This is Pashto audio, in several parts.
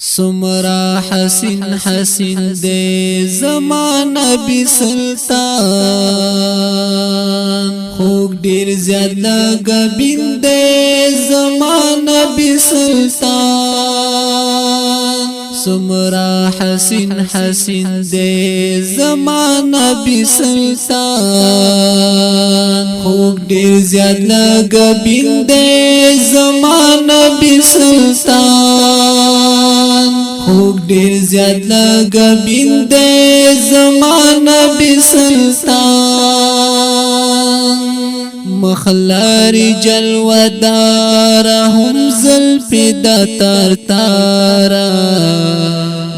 سمرا حسین حسین دے زمان نبی سلطان خوک دیر زیاد لگا بین دے زمان نبی سلطان سمرا حسین حسین دے زمان نبی سلطان خوک دیر زیاد لگا بین دے زمان نبی سلطان خوک دیر زیاد لگا بین دے زمان نبی سلطان مخلاری جلوہ دارا ہم زلفی دا تار تارا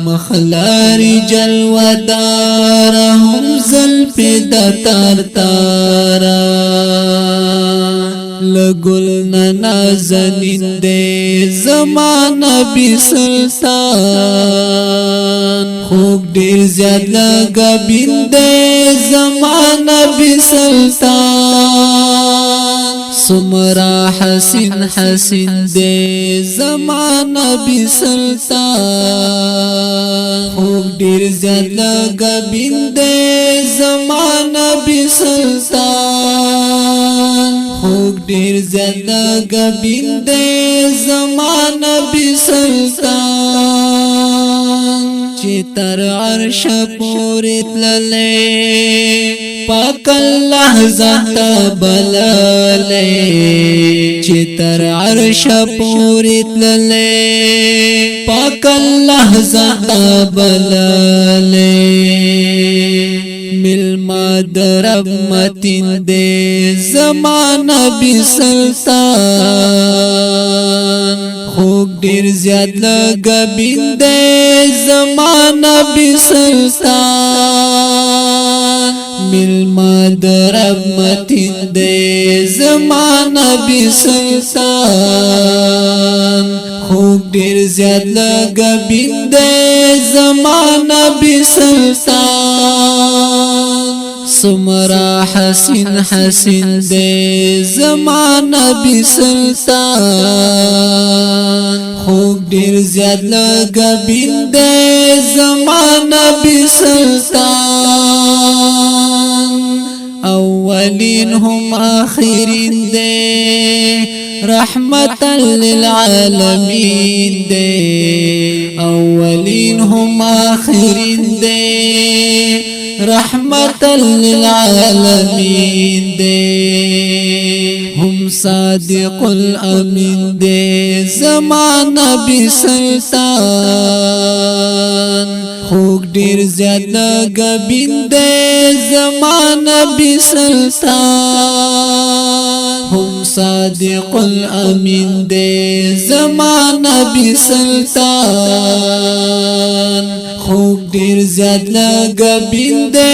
مخلاری جلوہ دارا ہم زلفی دا تار تارا لگل نازنین دے زمان نبی سلطان خوک دیر زیاد لگا بین دے زمان نبی سلطان سمرا حسین حسین دے زمان نبی سلطان خوک دیر زیاد لگا بین دے زمان نبی سلطان خوک دیر زیاد لگا بین دے زمان نبی سلطان چی تر عرش پوری تللے پاک اللہ ذات بللے چی تر عرش پوری تللے پاک اللہ ذات بللے مل مادر متین دے زمان نبی سلطان خوک دیر زیاد لگا بین دے زمان نبی سلطان مل مادر متین دے زمان نبی سلطان خوک دیر زیاد لگا بین دے زمان نبی سلطان سمرا حسین حسین دے زمان نبی سلطان خوک دیر زیاد لگا بین دے زمان نبی سلطان اولین هم آخرین دے رحمتا للعالمین دے اولین هم آخرین دے رحمتا للعالمین دے ہم صادق الامین دے زمان نبی سلطان خوک دیر زیاد لگا بین دے زمان نبی سلطان ہم صادق الامین دے زمان نبی سلطان خوک دیر زیاد لگا بین دے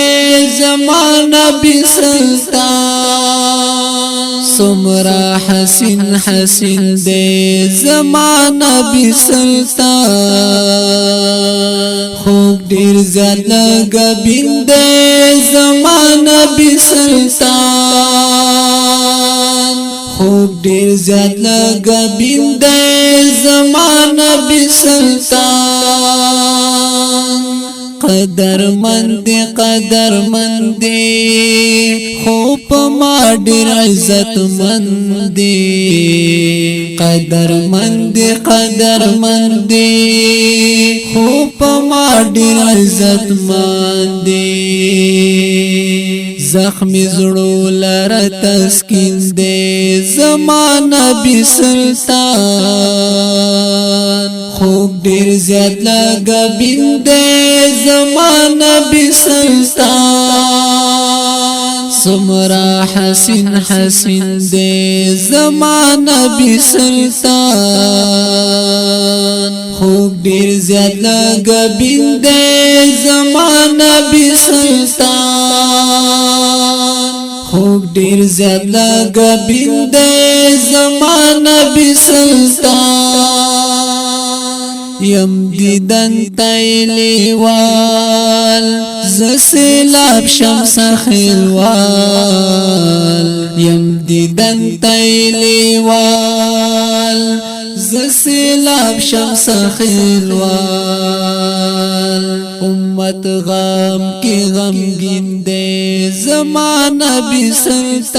زمان نبی سلطان سمرا حسین حسین دے زمان نبی سلطان خوک دیر زیاد لگا بین دے زمان نبی سلطان خوک دیر زیاد لگا بین دے زمان نبی سلطان قدر مند خوب ما ډیر عزت مند قدر مند خوب ما ډیر عزت مند زخمی زړو لره تسکین دے زمان نبی سلطان خوک دیر زیاد لگا بین دے زمان نبی سلطان سمرا حسین حسین دے زمان نبی سلطان خوک دیر زیاد لگا بین دے زمان نبی سلطان خوک دیر زیاد لگا بین دے زمان نبی سلطان یم دیدن تیلیوال زسیلاب شمس خیلوال یم دیدن تیلیوال زسیلاب شمس خیلوال امت غم کی غمگین دے زمان نبی سلطان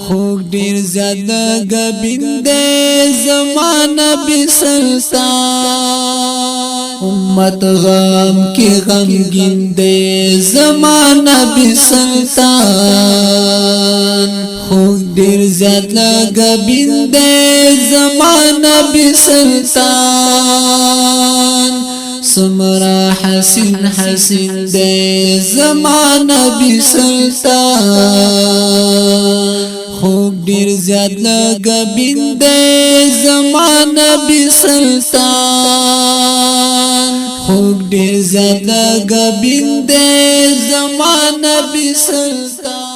خوک دیر زیادہ گبین دے زمان نبی سلطان امت غم کی غمگین دے زمان نبی سلطان خوک دیر زیادہ گبین دے زمان نبی سلطان سمرا حسین حسین دے زمان نبی سلطان خوک دیر زیادہ گبین دے زمان نبی سلطان خوک دیر زیادہ گبین دے زمان نبی سلطان